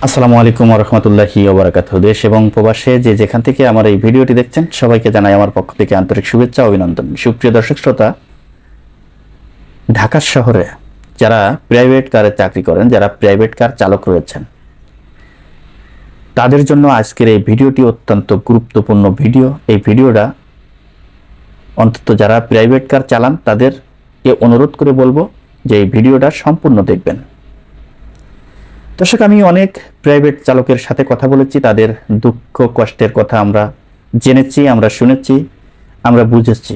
আসসালামু আলাইকুম ওয়া রাহমাতুল্লাহি ওয়া বারাকাতুহু। দেশ এবং প্রবাসে যে যেখান থেকে আমার এই ভিডিওটি দেখছেন সবাইকে জানাই আমার পক্ষ থেকে আন্তরিক শুভেচ্ছা ও অভিনন্দন। সুপ্রিয় দর্শক শ্রোতা, ঢাকা শহরে যারা প্রাইভেট কারে চাকরি করেন, যারা প্রাইভেট কার চালক রয়েছেন, তাদের জন্য আজকের এই ভিডিওটি অত্যন্ত গুরুত্বপূর্ণ ভিডিও। এই ভিডিওটা অন্তত যারা প্রাইভেট কার চালান তাদেরকে অনুরোধ করে বলবো যে এই ভিডিওটা সম্পূর্ণ দেখবেন। দর্শক, আমি অনেক প্রাইভেট চালকের সাথে কথা বলেছি, তাদের দুঃখ কষ্টের কথা আমরা জেনেছি, আমরা শুনেছি, আমরা বুঝেছি।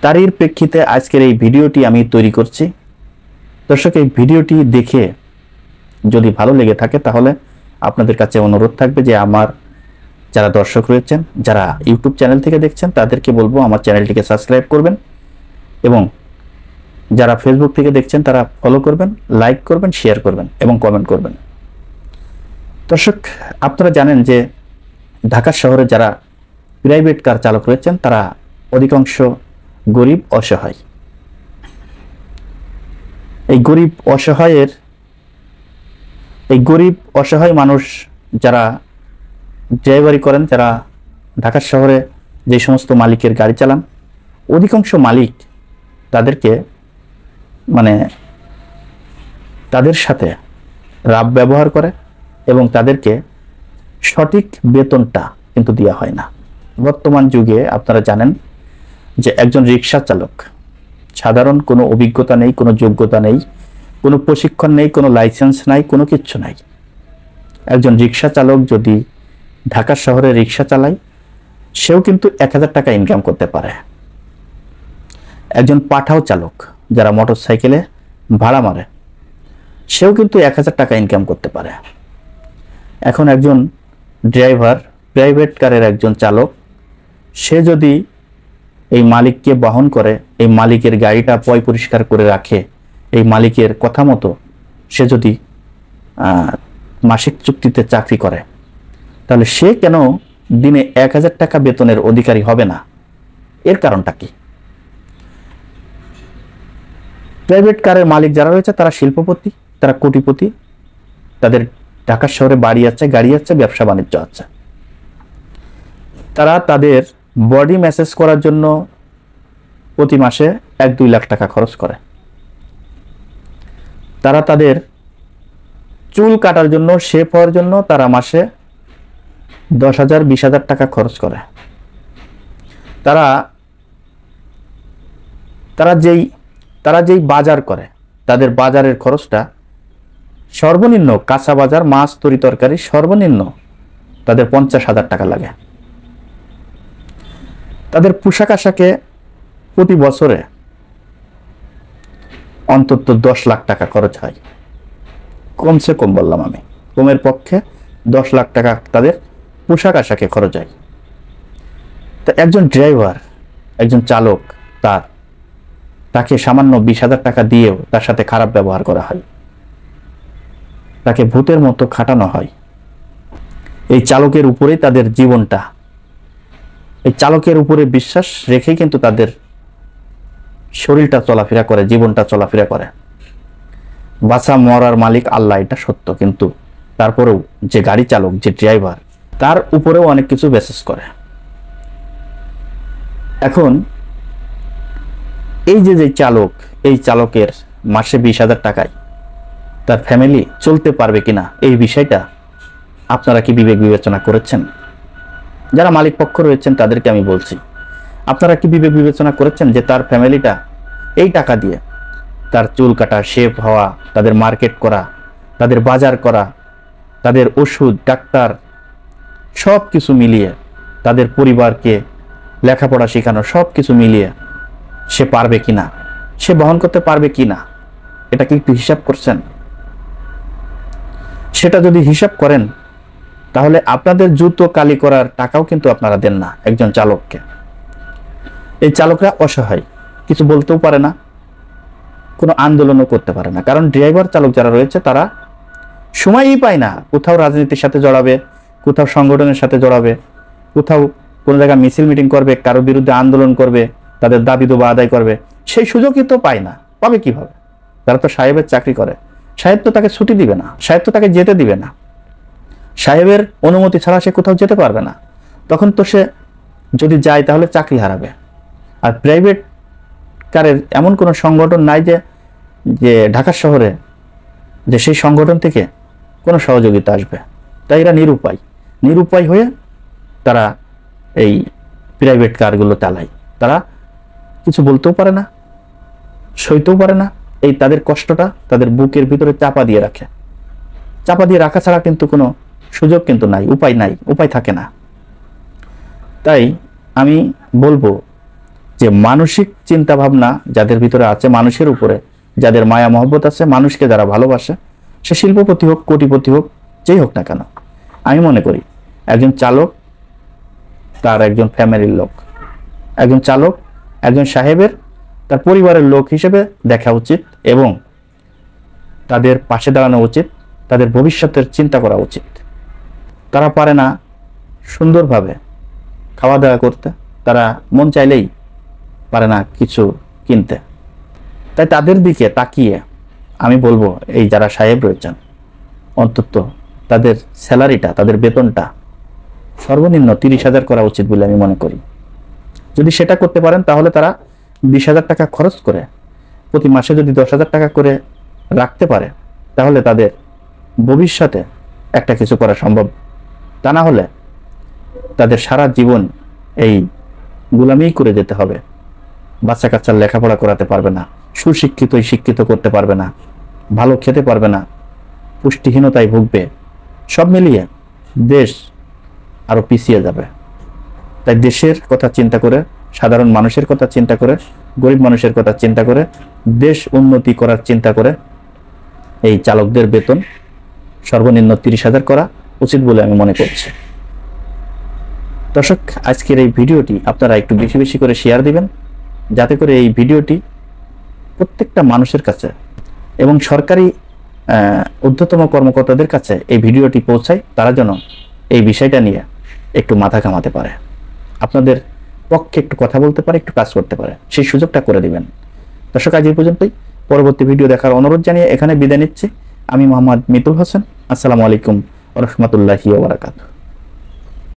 তারই প্রেক্ষিতে আজকের এই ভিডিওটি আমি তৈরি করছি। দর্শক, এই ভিডিওটি দেখে যদি ভালো লেগে থাকে তাহলে আপনাদের কাছে অনুরোধ থাকবে যে আমার যারা দর্শক রয়েছেন, যারা ইউটিউব চ্যানেল থেকে দেখছেন, তাদেরকে বলবো আমার চ্যানেলটিকে সাবস্ক্রাইব করবেন এবং যারা ফেসবুক থেকে দেখছেন তারা ফলো করবেন, লাইক করবেন, শেয়ার করবেন এবং কমেন্ট করবেন। দর্শক, আপনারা জানেন যে ঢাকা শহরে যারা প্রাইভেট কার চালক রয়েছেন তারা অধিকাংশ গরিব অসহায়। এই গরিব অসহায় মানুষ যারা ড্রাইভারি করেন, যারা ঢাকা শহরে যে সমস্ত মালিকের গাড়ি চালান, অধিকাংশ মালিক তাদেরকে তাদের সাথে রাব ব্যবহার করে এবং তাদেরকে সঠিক বেতনটা কিন্তু দেওয়া হয় না। বর্তমান যুগে আপনারা জানেন যে একজন রিক্সা চালক, সাধারণ কোনো অভিজ্ঞতা নেই, কোনো যোগ্যতা নেই, কোনো প্রশিক্ষণ নেই, কোনো লাইসেন্স নাই, কোনো কিচ্ছু নাই। একজন রিক্সা চালক যদি ঢাকা শহরে রিক্সা চালায়, সেও কিন্তু 1000 টাকা ইনকাম করতে পারে। একজন পাঠাও চালক যারা মোটর সাইকেলে ভাড়া মারে, সেও কিন্তু 1000 টাকা ইনকাম করতে পারে। এখন একজন ড্রাইভার, প্রাইভেট কারের একজন চালক, সে যদি এই মালিককে বহন করে, এই মালিকের গাড়িটা পয় পরিষ্কার করে রাখে, এই মালিকের কথা মতো সে যদি মাসিক চুক্তিতে চাকরি করে, তাহলে সে কেন দিনে 1000 টাকা বেতনের অধিকারী হবে না? এর কারণটা কি? প্রাইভেট কারের মালিক যারা রয়েছে তারা শিল্পপতি, তারা কোটিপতি, তাদের ঢাকা শহরে বাড়ি আছে, গাড়ি আছে, ব্যবসা বাণিজ্য আছে। তারা তাদের বডি ম্যাসেজ করার জন্য প্রতি মাসে 1-2 লাখ টাকা খরচ করে। তারা তাদের চুল কাটার জন্য, শেভ হওয়ার জন্য তারা মাসে 10,000-20,000 টাকা খরচ করে। তারা যেই বাজার করে, তাদের বাজারের খরচটা সর্বনিম্ন, কাঁচা বাজার, মাছ, তরি তরকারি সর্বনিম্ন তাদের 50,000 টাকা লাগে। তাদের পোশাক আশাকে প্রতি বছরে অন্তত 10 লাখ টাকা খরচ হয়। কমসে কম বললাম আমি, কমের পক্ষে 10 লাখ টাকা তাদের পোশাক আশাকে খরচ হয়। তা একজন ড্রাইভার, একজন চালক, তাকে সামান্য 20,000 টাকা দিয়েও তার সাথে খারাপ ব্যবহার করা হয়, তাকে ভূতের মতো খাটানো হয়। এই চালকের উপরেই তাদের জীবনটা, এই চালকের উপরে বিশ্বাস রেখেই কিন্তু তাদের শরীরটা চলাফেরা করে, জীবনটা চলাফেরা করে। বাঁচা মরার মালিক আল্লাহ, এটা সত্য, কিন্তু তারপরেও যে গাড়ি চালক, যে ড্রাইভার, তার উপরেও অনেক কিছু বেসেস করে। এখন এই যে চালক, এই চালকের মাসে 20,000 টাকায় তার ফ্যামিলি চলতে পারবে কিনা, এই বিষয়টা আপনারা কি বিবেক বিবেচনা করেছেন? যারা মালিক পক্ষ রয়েছেন তাদেরকে আমি বলছি, আপনারা কি বিবেক বিবেচনা করেছেন যে তার ফ্যামিলিটা এই টাকা দিয়ে তার চুল কাটা, শেভ হওয়া, তাদের মার্কেট করা, তাদের বাজার করা, তাদের ওষুধ, ডাক্তার, সব কিছু মিলিয়ে, তাদের পরিবারকে লেখাপড়া শেখানো, সব কিছু মিলিয়ে সে পারবে কিনা, সে বহন করতে পারবে কিনা, এটা কি একটু হিসাব করছেন? সেটা যদি হিসাব করেন তাহলে আপনাদের জুতো কালি করার টাকাও কিন্তু আপনারা দেন না একজন চালককে। এই চালকরা অসহায়, কিছু বলতেও পারে না, কোনো আন্দোলনও করতে পারে না। কারণ ড্রাইভার চালক যারা রয়েছে তারা সময়ই পায় না কোথাও রাজনীতির সাথে জড়াবে, কোথাও সংগঠনের সাথে জড়াবে, কোথাও কোনো জায়গায় মিছিল মিটিং করবে, কারোর বিরুদ্ধে আন্দোলন করবে, তাদের দাবি দাবা আদায় করবে, সেই সুযোগই তো পায় না। পাবে কিভাবে? তারা তো সাহেবের চাকরি করে, সাহেব তো তাকে ছুটি দিবে না, সাহেব তো তাকে যেতে দিবে না, সাহেবের অনুমতি ছাড়া সে কোথাও যেতে পারবে না। তখন তো সে যদি যায় তাহলে চাকরি হারাবে। আর প্রাইভেট কারের এমন কোনো সংগঠন নাই যে ঢাকা শহরে যে সেই সংগঠন থেকে কোনো সহযোগিতা আসবে। তাই এরা নিরুপায় হয়ে তারা এই প্রাইভেট কারগুলো চালায়। তারা কিছু বলতেও পারে না, সইতেও পারে না। এই তাদের কষ্টটা তাদের বুকের ভিতরে চাপা দিয়ে রাখা ছাড়া কিন্তু কোনো সুযোগ কিন্তু নাই, উপায় থাকে না। তাই আমি বলবো যে মানসিক চিন্তা ভাবনা যাদের ভিতরে আছে, মানুষের উপরে যাদের মায়া মহব্বত আছে, মানুষকে যারা ভালোবাসে, সে শিল্পপতি হোক, কোটিপতি হোক, যেই হোক না কেন, আমি মনে করি একজন চালক তার একজন ফ্যামিলির লোক, একজন চালক একজন সাহেবের তার পরিবারের লোক হিসেবে দেখা উচিত এবং তাদের পাশে দাঁড়ানো উচিত, তাদের ভবিষ্যতের চিন্তা করা উচিত। তারা পারে না সুন্দরভাবে খাওয়া দাওয়া করতে, তারা মন চাইলেই পারে না কিছু কিনতে। তাই তাদের দিকে তাকিয়ে আমি বলবো এই যারা সাহেব রয়েছেন, অন্তত তাদের স্যালারিটা, তাদের বেতনটা সর্বনিম্ন 30,000 করা উচিত বলে আমি মনে করি। যদি সেটা করতে পারেন তাহলে তারা 20,000 টাকা খরচ করে প্রতি মাসে যদি 10,000 টাকা করে রাখতে পারে তাহলে তাদের ভবিষ্যতে একটা কিছু করা সম্ভব। তা না হলে তাদের সারা জীবন এই গোলামি করে যেতে হবে। বাচ্চা কাচ্চার লেখাপড়া করাতে পারবে না, শিক্ষিত করতে পারবে না, ভালো খেতে পারবে না, পুষ্টিহীনতায় ভুগবে। সব মিলিয়ে দেশ আরো পিছিয়ে যাবে। তাই দেশের কথা চিন্তা করে, সাধারণ মানুষের কথা চিন্তা করে, গরিব মানুষের কথা চিন্তা করে, দেশ উন্নতি করার চিন্তা করে এই চালকদের বেতন সর্বনিম্ন 30,000 করা উচিত বলে আমি মনে করছি। দর্শক, আজকের এই ভিডিওটি আপনারা একটু বেশি বেশি করে শেয়ার দিবেন, যাতে করে এই ভিডিওটি প্রত্যেকটা মানুষের কাছে এবং সরকারি ঊর্ধ্বতম কর্মকর্তাদের কাছে এই ভিডিওটি পৌঁছায়। তারা যেন এই বিষয়টা নিয়ে একটু মাথা ঘামাতে পারে, আপনাদের পক্ষে একটু কথা বলতে পারে, একটু কাজ করতে পারে, সেই সুযোগটা করে দিবেন। দর্শক, আজ এই পর্যন্তই। পরবর্তী ভিডিও দেখার অনুরোধ জানিয়ে এখানে বিদায় নিচ্ছি। আমি মোহাম্মদ মিতুল হোসেন। আসসালামু আলাইকুম ওয়া রাহমাতুল্লাহি ওয়া বারাকাতুহু।